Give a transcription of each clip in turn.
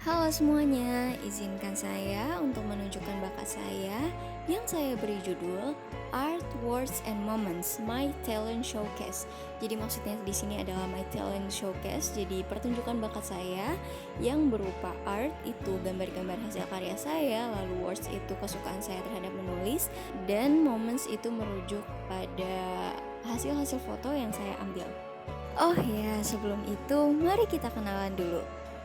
Halo semuanya, izinkan saya untuk menunjukkan bakat saya yang saya beri judul Art, Words, and Moments, My Talent Showcase. Jadi maksudnya di sini adalah My Talent Showcase. Jadi pertunjukan bakat saya yang berupa art itu gambar-gambar hasil karya saya, lalu words itu kesukaan saya terhadap menulis, dan moments itu merujuk pada hasil-hasil foto yang saya ambil. Oh ya, sebelum itu mari kita kenalan dulu.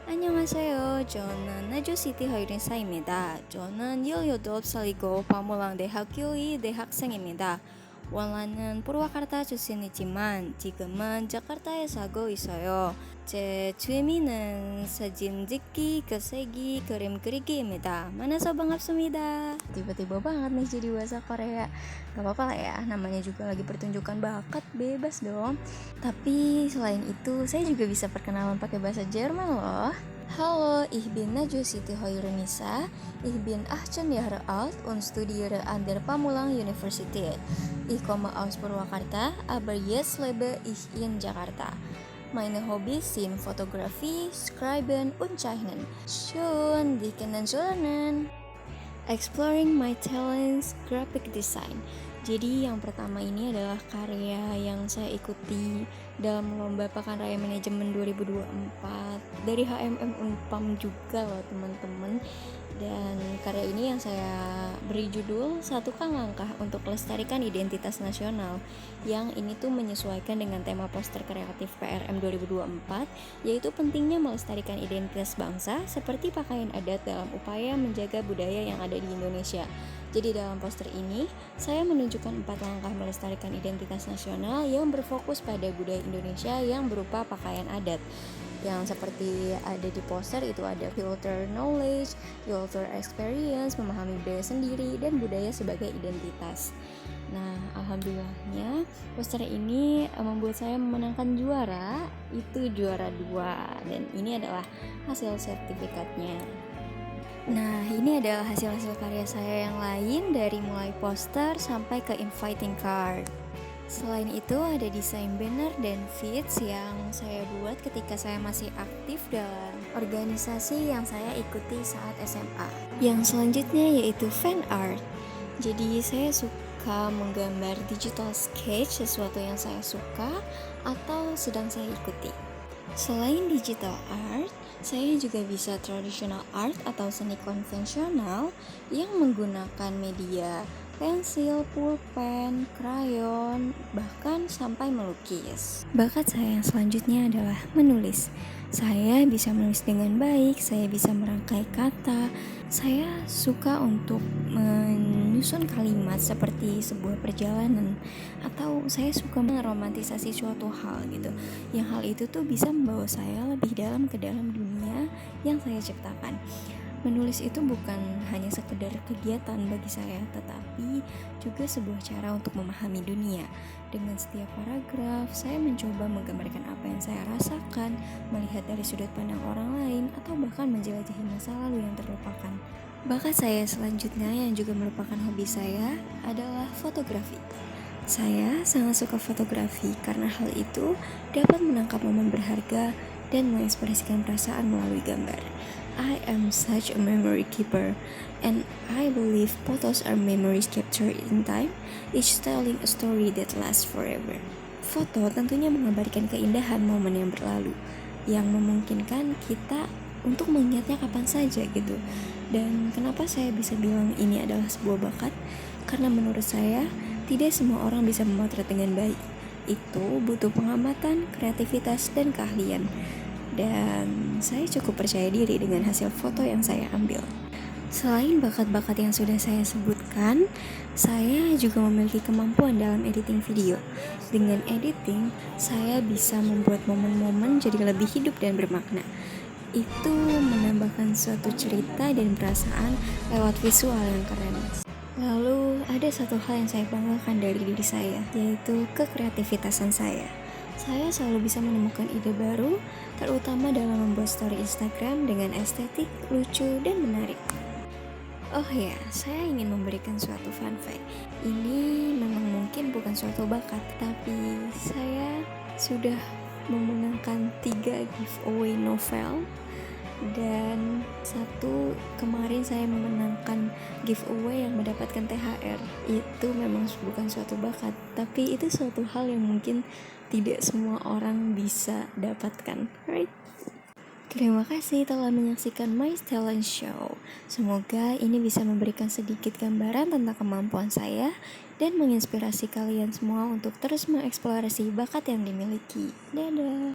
안녕하세요. 저는 나주시티 허이린사입니다. 저는 18살이고 파무랑대학교의 대학생입니다. 원래는 푸르와카르타 출신이지만 지금은 자카르타에 살고 있어요. 제 취미는 사진 찍기, 글쓰기, 그림 그리기입니다. 만나서 반갑습니다. Tiba-tiba banget nih jadi bahasa Korea. Gak apa-apa lah ya, namanya juga lagi pertunjukan bakat, bebas dong. Tapi selain itu, saya juga bisa perkenalan pakai bahasa Jerman loh. Hallo, ich bin Najwa Hoyrunisa. Ich bin 18 Jahre alt und studiere an der Pamulang Universität. Ich komme aus Purwakarta, aber jetzt lebe ich in Jakarta. Meine Hobbys sind Fotografie, Schreiben und Zeichnen. Schön, dich kennenzulernen. Exploring my talents, graphic design. Jadi yang pertama ini adalah karya yang saya ikuti dalam lomba Pekan Raya Manajemen 2024 dari HMM Unpam juga loh teman-teman. Dan karya ini yang saya beri judul Satukan Langkah untuk Melestarikan Identitas Nasional, yang ini tuh menyesuaikan dengan tema poster kreatif PRM 2024, yaitu pentingnya melestarikan identitas bangsa seperti pakaian adat dalam upaya menjaga budaya yang ada di Indonesia. Jadi dalam poster ini, saya menunjukkan 4 langkah melestarikan identitas nasional yang berfokus pada budaya Indonesia yang berupa pakaian adat. Yang seperti ada di poster itu ada filter knowledge, filter experience, memahami budaya sendiri, dan budaya sebagai identitas. Nah, alhamdulillahnya poster ini membuat saya memenangkan juara, itu juara 2, dan ini adalah hasil sertifikatnya. Nah, ini adalah hasil-hasil karya saya yang lain dari mulai poster sampai ke inviting card. Selain itu ada desain banner dan feeds yang saya buat ketika saya masih aktif dalam organisasi yang saya ikuti saat SMA. Yang selanjutnya yaitu fan art. Jadi saya suka menggambar digital sketch, sesuatu yang saya suka atau sedang saya ikuti. Selain digital art, saya juga bisa traditional art atau seni konvensional yang menggunakan media pensil, pulpen, krayon, bahkan sampai melukis. Bakat saya yang selanjutnya adalah menulis. Saya bisa menulis dengan baik, saya bisa merangkai kata. Saya suka untuk menyusun kalimat seperti sebuah perjalanan, atau saya suka meromantisasi suatu hal gitu. Yang hal itu tuh bisa membawa saya lebih dalam ke dalam dunia yang saya ciptakan. Menulis itu bukan hanya sekedar kegiatan bagi saya, tetapi juga sebuah cara untuk memahami dunia. Dengan setiap paragraf, saya mencoba menggambarkan apa yang saya rasakan, melihat dari sudut pandang orang lain, atau bahkan menjelajahi masa lalu yang terlupakan. Bakat saya selanjutnya yang juga merupakan hobi saya adalah fotografi. Saya sangat suka fotografi karena hal itu dapat menangkap momen berharga dan mengekspresikan perasaan melalui gambar. I am such a memory keeper, and I believe photos are memories captured in time, each telling a story that lasts forever. Foto tentunya menggambarkan keindahan momen yang berlalu, yang memungkinkan kita untuk mengingatnya kapan saja gitu. Dan kenapa saya bisa bilang ini adalah sebuah bakat? Karena menurut saya, tidak semua orang bisa memotret dengan baik. Itu butuh pengamatan, kreativitas, dan keahlian. Dan saya cukup percaya diri dengan hasil foto yang saya ambil. Selain bakat-bakat yang sudah saya sebutkan, saya juga memiliki kemampuan dalam editing video. Dengan editing, saya bisa membuat momen-momen jadi lebih hidup dan bermakna. Itu menambahkan suatu cerita dan perasaan lewat visual yang keren. Lalu ada satu hal yang saya banggakan dari diri saya, yaitu kekreativitasan saya. Saya selalu bisa menemukan ide baru, terutama dalam membuat story Instagram dengan estetik, lucu, dan menarik. Oh ya, saya ingin memberikan suatu fun fact. Ini memang mungkin bukan suatu bakat, tapi saya sudah memenangkan 3 giveaway novel Dan satu, kemarin saya memenangkan giveaway yang mendapatkan THR. Itu memang bukan suatu bakat, tapi itu suatu hal yang mungkin tidak semua orang bisa dapatkan, right? Terima kasih telah menyaksikan My Talent Show. Semoga ini bisa memberikan sedikit gambaran tentang kemampuan saya dan menginspirasi kalian semua untuk terus mengeksplorasi bakat yang dimiliki. Dadah!